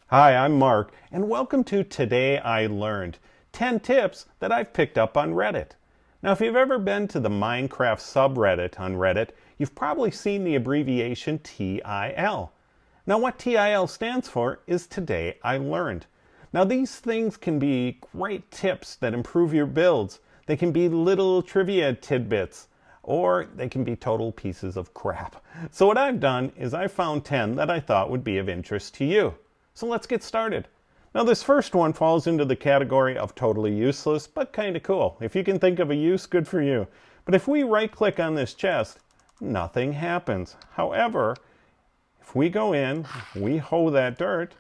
Hi, I'm Mark, and welcome to Today I Learned, 10 tips that I've picked up on Reddit. Now, if you've ever been to the Minecraft subreddit on Reddit, you've probably seen the abbreviation TIL. Now, what TIL stands for is Today I Learned. Now, these things can be great tips that improve your builds. They can be little trivia tidbits, or they can be total pieces of crap. So what I've done is I found 10 that I thought would be of interest to you. So let's get started. Now this first one falls into the category of totally useless, but kind of cool. If you can think of a use, good for you. But if we right click on this chest, nothing happens. However, if we go in, we hoe that dirt,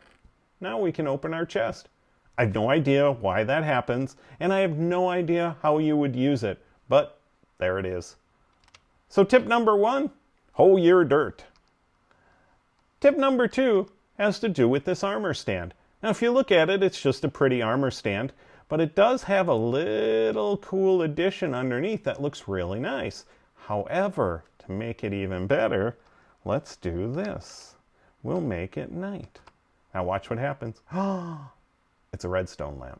now we can open our chest. I have no idea why that happens, and I have no idea how you would use it, but there it is. So tip number 1, hoe your dirt. Tip number 2 has to do with this armor stand. Now if you look at it, it's just a pretty armor stand, but it does have a little cool addition underneath that looks really nice. However, to make it even better, let's do this. We'll make it night. Now watch what happens. It's a redstone lamp.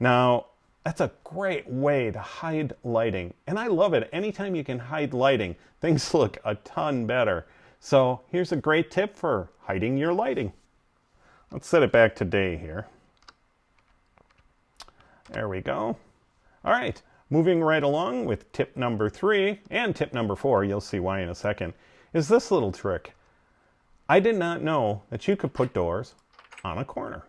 Now, that's a great way to hide lighting, and I love it. Anytime you can hide lighting, things look a ton better. So here's a great tip for hiding your lighting. Let's set it back to day here. There we go. All right, moving right along with tip number 3 and tip number 4, you'll see why in a second, is this little trick. I did not know that you could put doors on a corner.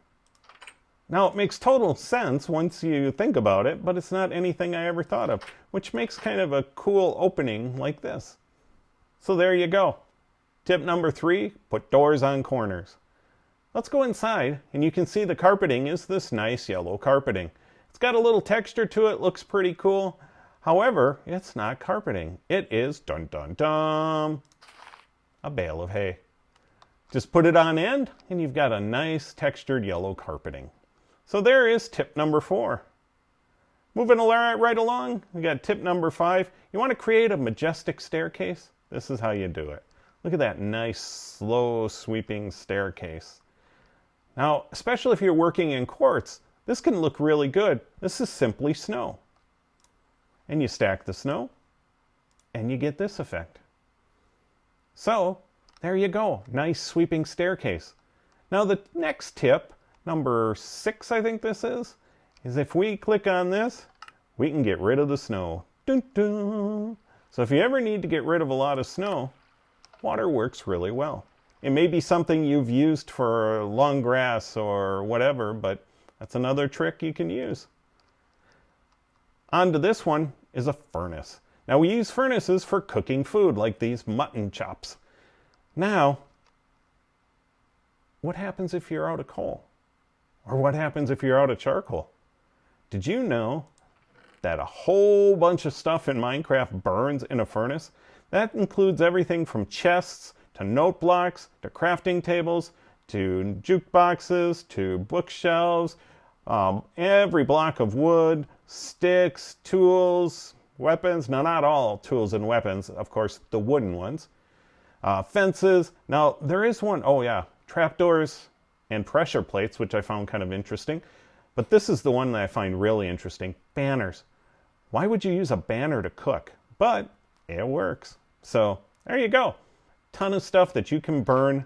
Now, it makes total sense once you think about it, but it's not anything I ever thought of, which makes kind of a cool opening like this. So there you go. Tip number 3, put doors on corners. Let's go inside, and you can see the carpeting is this nice yellow carpeting. It's got a little texture to it, looks pretty cool. However, it's not carpeting. It is, dun dun dun, a bale of hay. Just put it on end, and you've got a nice textured yellow carpeting. So there is tip number 4. Moving right along, we got tip number 5. You want to create a majestic staircase? This is how you do it. Look at that nice, slow sweeping staircase. Now, especially if you're working in quartz, this can look really good. This is simply snow. And you stack the snow, and you get this effect. So, there you go. Nice sweeping staircase. Now the next tip, number 6 I think this is if we click on this, we can get rid of the snow. Dun, dun. So if you ever need to get rid of a lot of snow, water works really well. It may be something you've used for long grass or whatever, but that's another trick you can use. Onto this one is a furnace. Now we use furnaces for cooking food, like these mutton chops. Now, what happens if you're out of coal? Or what happens if you're out of charcoal? Did you know that a whole bunch of stuff in Minecraft burns in a furnace? That includes everything from chests, to note blocks, to crafting tables, to jukeboxes, to bookshelves, every block of wood, sticks, tools, weapons. Now, not all tools and weapons, of course, the wooden ones. Fences. Now, there is one, oh yeah, trapdoors and pressure plates, which I found kind of interesting. But this is the one that I find really interesting. Banners. Why would you use a banner to cook? But it works. So there you go. Ton of stuff that you can burn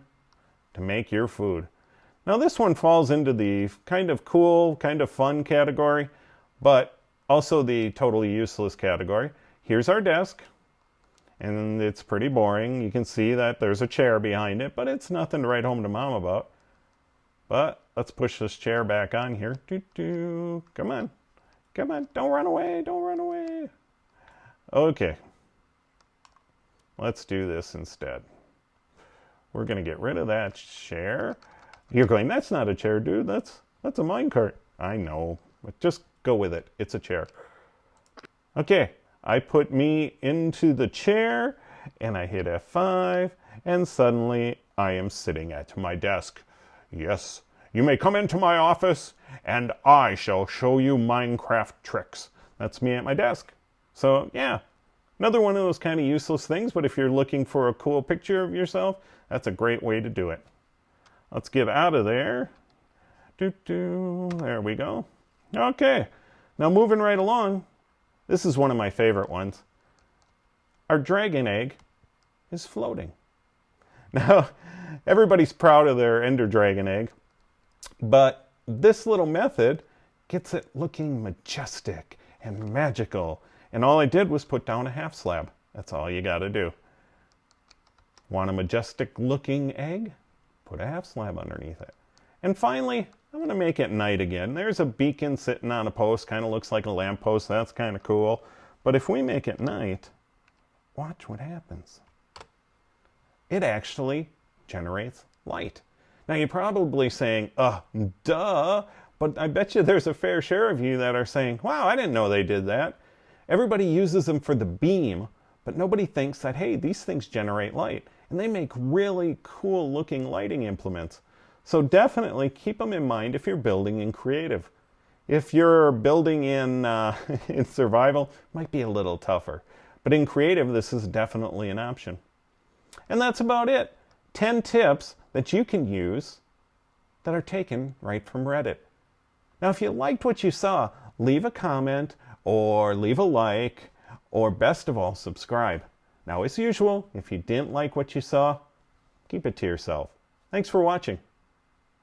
to make your food. Now this one falls into the kind of cool, kind of fun category, but also the totally useless category. Here's our desk, and it's pretty boring. You can see that there's a chair behind it, but it's nothing to write home to mom about. But let's push this chair back on here. Doo-doo. Come on. Come on. Don't run away. Don't run away. Okay. Let's do this instead. We're going to get rid of that chair. You're going, that's not a chair, dude. That's a minecart. I know. But just go with it. It's a chair. Okay. I put me into the chair, and I hit F5, and suddenly I am sitting at my desk. Yes, you may come into my office, and I shall show you Minecraft tricks. That's me at my desk. So, yeah, another one of those kind of useless things, but if you're looking for a cool picture of yourself, that's a great way to do it. Let's get out of there. There we go. Okay, now moving right along, this is one of my favorite ones. Our dragon egg is floating. Now, everybody's proud of their ender dragon egg, but this little method gets it looking majestic and magical. And all I did was put down a half slab. That's all you got to do. Want a majestic looking egg? Put a half slab underneath it. And finally, I'm going to make it night again. There's a beacon sitting on a post, kind of looks like a lamp post. That's kind of cool. But if we make it night, watch what happens. It actually generates light. Now you're probably saying, duh, but I bet you there's a fair share of you that are saying, wow, I didn't know they did that. Everybody uses them for the beam, but nobody thinks that, hey, these things generate light. And they make really cool looking lighting implements. So definitely keep them in mind if you're building in creative. If you're building in, in survival, it might be a little tougher. But in creative, this is definitely an option. And that's about it. 10 tips that you can use that are taken right from Reddit. Now, if you liked what you saw, leave a comment or leave a like, or best of all, subscribe. Now, as usual, if you didn't like what you saw, keep it to yourself. Thanks for watching.